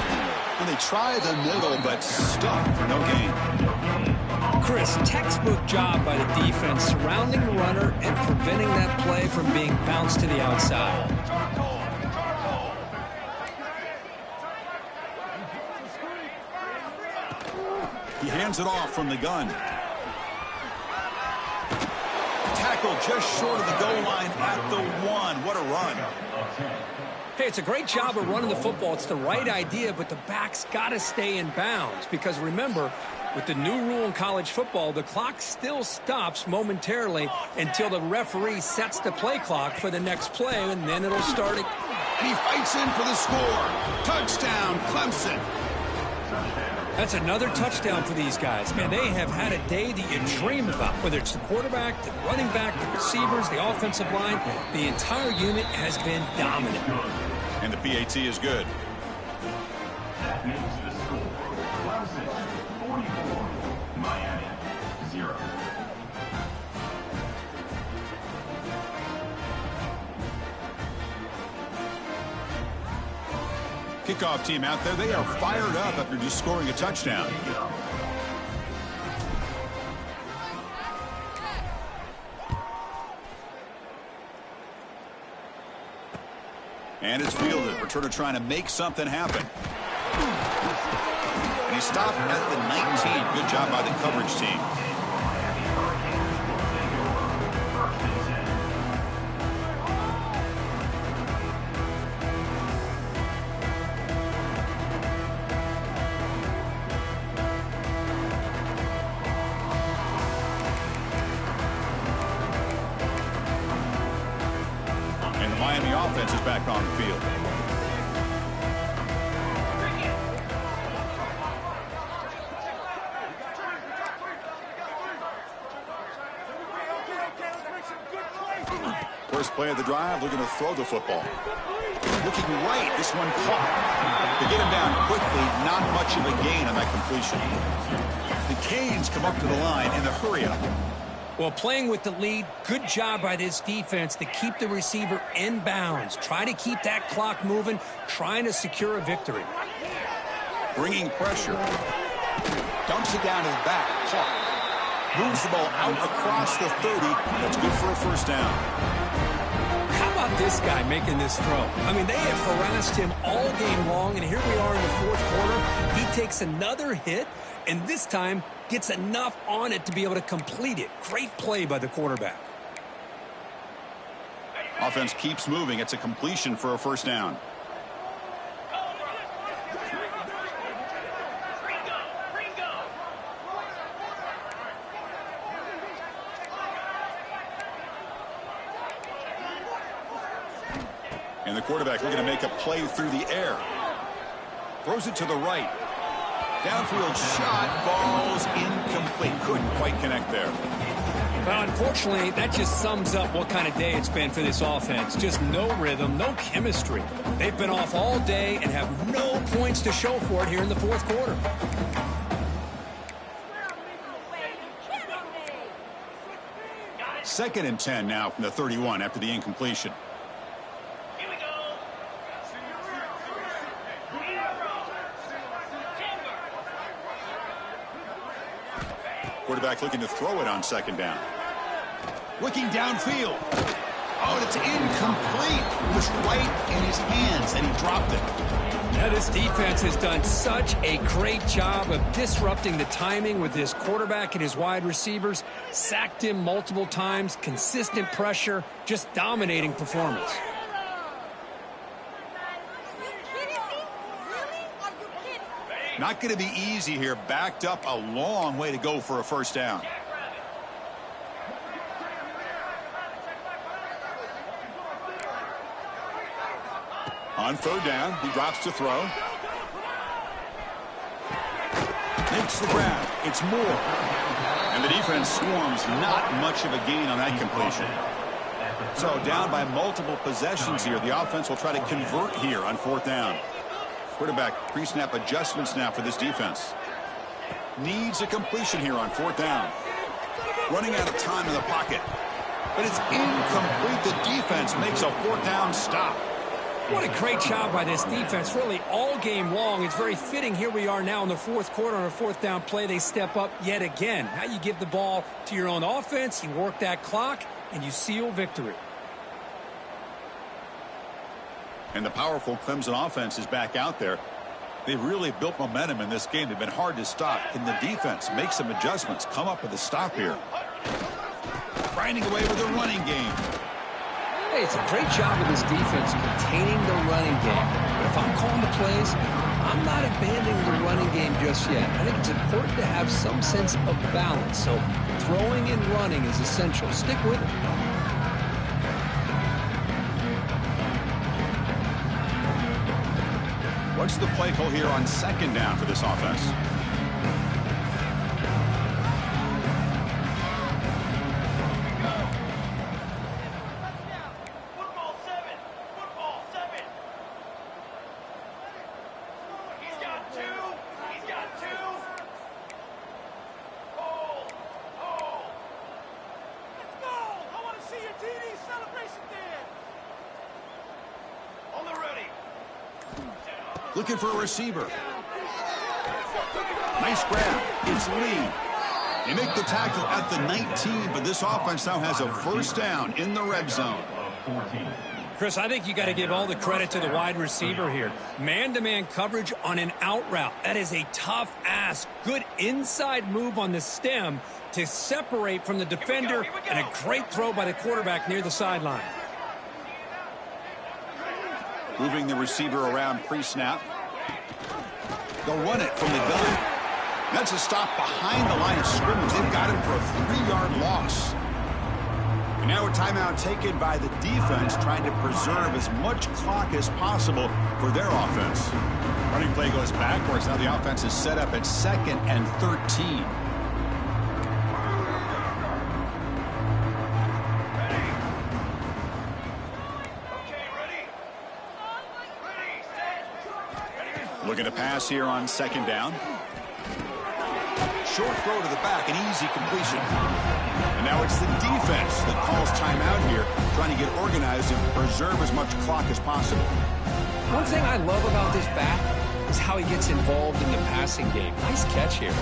And they try the middle, but stuffed for no gain. Chris, textbook job by the defense surrounding the runner and preventing that play from being bounced to the outside. He hands it off from the gun. Tackle just short of the goal line at the 1. What a run. Hey, it's a great job of running the football. It's the right idea, but the back's got to stay in bounds because remember, with the new rule in college football, the clock still stops momentarily until the referee sets the play clock for the next play, and then it'll start. He fights in for the score. Touchdown, Clemson. That's another touchdown for these guys. Man, they have had a day that you dream about, whether it's the quarterback, the running back, the receivers, the offensive line. The entire unit has been dominant. And the PAT is good. That makes the score. Clemson 44, Miami 0. Kickoff team out there. They are fired up after just scoring a touchdown. And it's fielded. Returner trying to make something happen. And he stopped at the 19. Good job by the coverage team. And the Miami offense is back on the field. First play of the drive, looking to throw the football. Looking right, this one caught. To get him down quickly, not much of a gain on that completion. The Canes come up to the line in the hurry-up. Well, playing with the lead, good job by this defense to keep the receiver in bounds. Try to keep that clock moving, trying to secure a victory. Bringing pressure. Dumps it down to the back. Caught. Moves the ball out across the 30. That's good for a first down. How about this guy making this throw? I mean, they have harassed him all game long, and here we are in the fourth quarter. He takes another hit, and this time gets enough on it to be able to complete it. Great play by the quarterback. Offense keeps moving. It's a completion for a first down. And the quarterback looking to make a play through the air. Throws it to the right. Downfield shot falls incomplete. Couldn't quite connect there. Well, unfortunately, that just sums up what kind of day it's been for this offense. Just no rhythm, no chemistry. They've been off all day and have no points to show for it here in the fourth quarter. Second and 10 now from the 31 after the incompletion. Quarterback looking to throw it on second down. Looking downfield. Oh, and it's incomplete. It was right in his hands, and he dropped it. Now, this defense has done such a great job of disrupting the timing with his quarterback and his wide receivers. Sacked him multiple times, consistent pressure, just dominating performance. Not going to be easy here. Backed up a long way to go for a first down. On third down, he drops to throw. Makes the grab. It's Moore. And the defense swarms. Not much of a gain on that completion. So down by multiple possessions here. The offense will try to convert here on fourth down. Quarterback pre-snap adjustments now for this defense. Needs a completion here on fourth down. Running out of time in the pocket. But it's incomplete. The defense makes a fourth down stop. What a great job by this defense, really all game long. It's very fitting. Here we are now in the fourth quarter on a fourth down play. They step up yet again. Now you give the ball to your own offense, you work that clock, and you seal victory. And the powerful Clemson offense is back out there. They've really built momentum in this game. They've been hard to stop. Can the defense make some adjustments, come up with a stop here? Grinding away with a running game. Hey, it's a great job of this defense containing the running game. But if I'm calling the plays, I'm not abandoning the running game just yet. I think it's important to have some sense of balance. So throwing and running is essential. Stick with it. What's the play call here on second down for this offense? Football seven. Football seven. He's got two. He's got two. Hold. Hold. Let's go. I want to see your TD celebration dance. On the ready. Looking for a receiver. Nice grab. It's Lee. They make the tackle at the 19, but this offense now has a first down in the red zone. Chris, I think you got to give all the credit to the wide receiver here. Man-to-man coverage on an out route. That is a tough ask. Good inside move on the stem to separate from the defender, and a great throw by the quarterback near the sideline. Moving the receiver around pre-snap. They'll run it from the gun. That's a stop behind the line of scrimmage. They've got him for a 3-yard loss. And now a timeout taken by the defense, trying to preserve as much clock as possible for their offense. Running play goes backwards. Now the offense is set up at 2nd and 13. Looking to pass here on 2nd down. Short throw to the back, an easy completion. And now it's the defense that calls timeout here, trying to get organized and preserve as much clock as possible. One thing I love about this back is how he gets involved in the passing game. Nice catch here.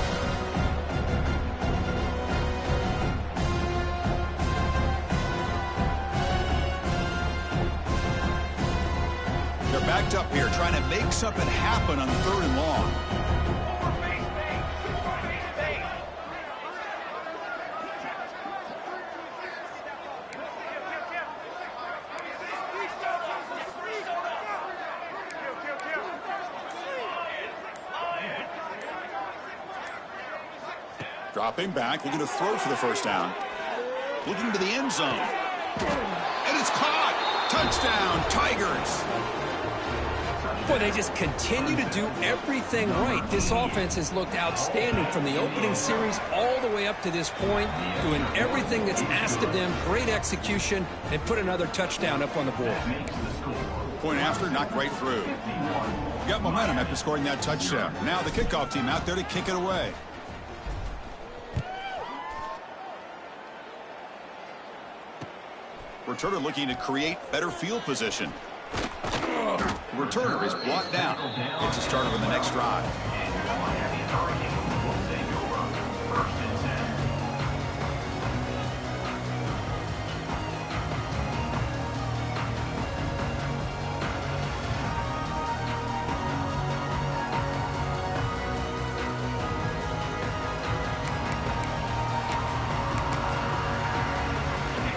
They're backed up here, trying to make something happen on 3rd and long. Dropping back, looking to throw for the 1st down. Looking to the end zone. And it's caught! Touchdown, Tigers! Boy, they just continue to do everything right. This offense has looked outstanding from the opening series all the way up to this point, doing everything that's asked of them, great execution, and put another touchdown up on the board. Point after, knocked right through. Got momentum after scoring that touchdown. Now the kickoff team out there to kick it away. Returner looking to create better field position. Returner is brought down. Gets a started on the next drive.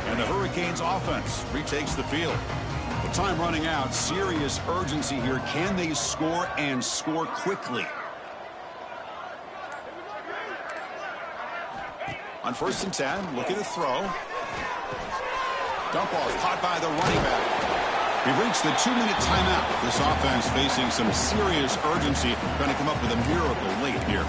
And the Hurricanes offense retakes the field. With time running out, serious urgency here. Can they score and score quickly? On 1st and 10, looking to throw. Dump off, caught by the running back. We've reached the 2-minute timeout. This offense facing some serious urgency, trying to come up with a miracle late here.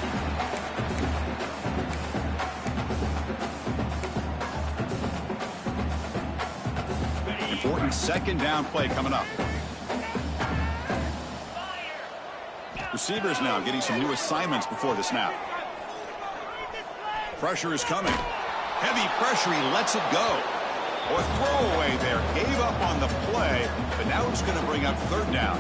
Important 2nd down play coming up. Receivers now getting some new assignments before the snap. Pressure is coming. Heavy pressure, he lets it go. Or throwaway there, gave up on the play, but now it's going to bring up 3rd down.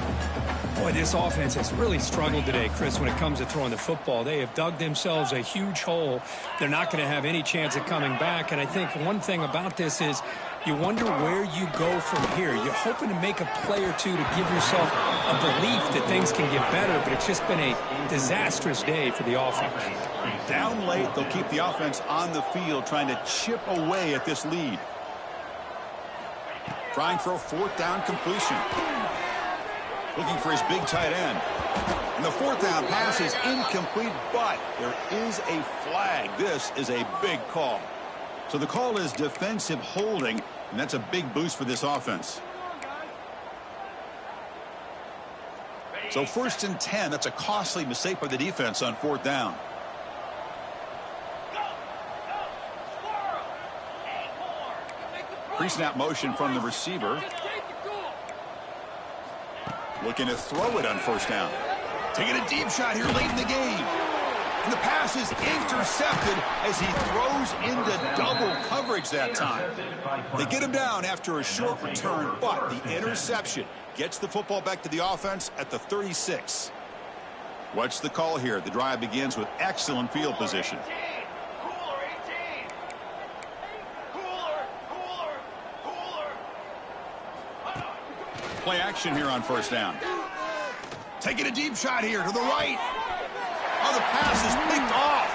Boy, this offense has really struggled today, Chris, when it comes to throwing the football. They have dug themselves a huge hole. They're not going to have any chance of coming back, and I think one thing about this is you wonder where you go from here. You're hoping to make a play or two to give yourself a belief that things can get better, but it's just been a disastrous day for the offense. Down late, they'll keep the offense on the field, trying to chip away at this lead. Trying for a 4th down completion. Looking for his big tight end. And the 4th down pass is incomplete, but there is a flag. This is a big call. So the call is defensive holding, and that's a big boost for this offense. So 1st and 10, that's a costly mistake by the defense on 4th down. Pre-snap motion from the receiver. Looking to throw it on 1st down. Taking a deep shot here late in the game. And the pass is intercepted as he throws into double coverage that time. They get him down after a short return, but the interception gets the football back to the offense at the 36. What's the call here? The drive begins with excellent field position. Play action here on first down. Taking a deep shot here to the right. Oh, the pass is picked off.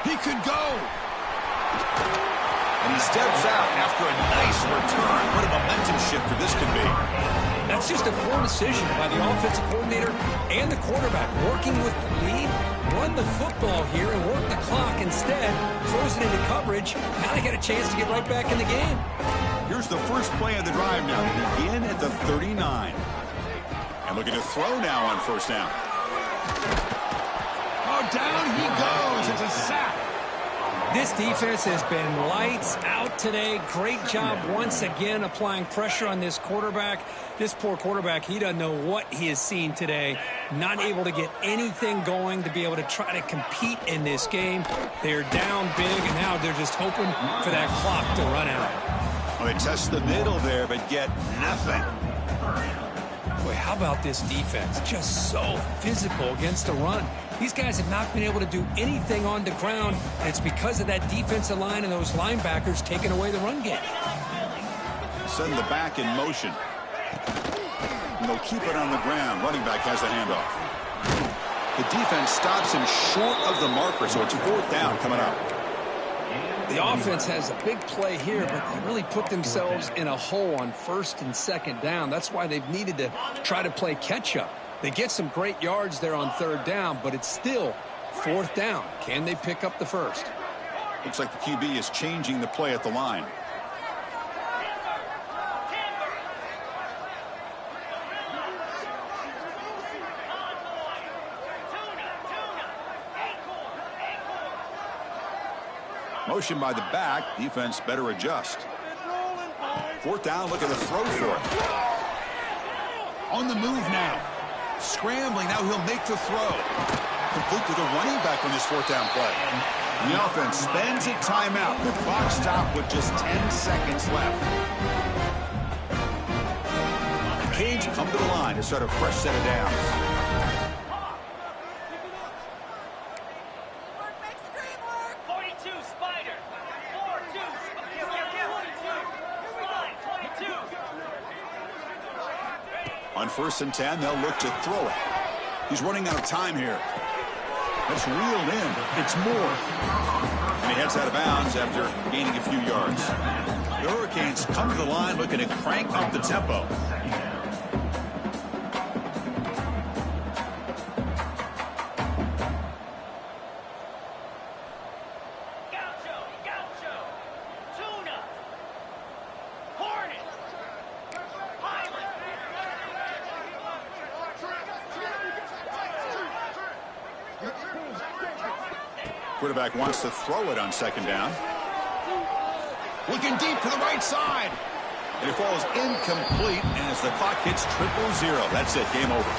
He could go. And he steps out after a nice return. What a momentum shifter this could be. That's just a poor decision by the offensive coordinator and the quarterback. Working with the lead, run the football here and work the clock. Instead, throws it into coverage. Now they got a chance to get right back in the game. Here's the first play of the drive now. They begin at the 39. And looking to throw now on first down. Oh, down he goes. It's a sack. This defense has been lights out today. Great job once again applying pressure on this quarterback. This poor quarterback, he doesn't know what he has seen today. Not able to get anything going to be able to try to compete in this game. They're down big, and now they're just hoping for that clock to run out. Well, they test the middle there, but get nothing. Boy, how about this defense? Just so physical against the run. These guys have not been able to do anything on the ground, and it's because of that defensive line and those linebackers taking away the run game. Send the back in motion. And they'll keep it on the ground. Running back has the handoff. The defense stops him short of the marker, so it's fourth down coming up. The offense has a big play here, but they really put themselves in a hole on first and second down. That's why they've needed to try to play catch-up. They get some great yards there on third down, but it's still fourth down. Can they pick up the first? Looks like the QB is changing the play at the line. Motion by the back. Defense better adjust. Fourth down, look at the throw for it. On the move now. Scrambling, now he'll make the throw. Complete to the running back on this fourth down play. The offense spends a timeout. The clock stopped with just 10 seconds left. The Canes come to the line to start a fresh set of downs. On first and 10, they'll look to throw it. He's running out of time here. That's reeled in. It's more. And he heads out of bounds after gaining a few yards. The Hurricanes come to the line looking to crank up the tempo. Quarterback wants to throw it on second down. Looking deep to the right side. And it falls incomplete as the clock hits 0-0. That's it. Game over.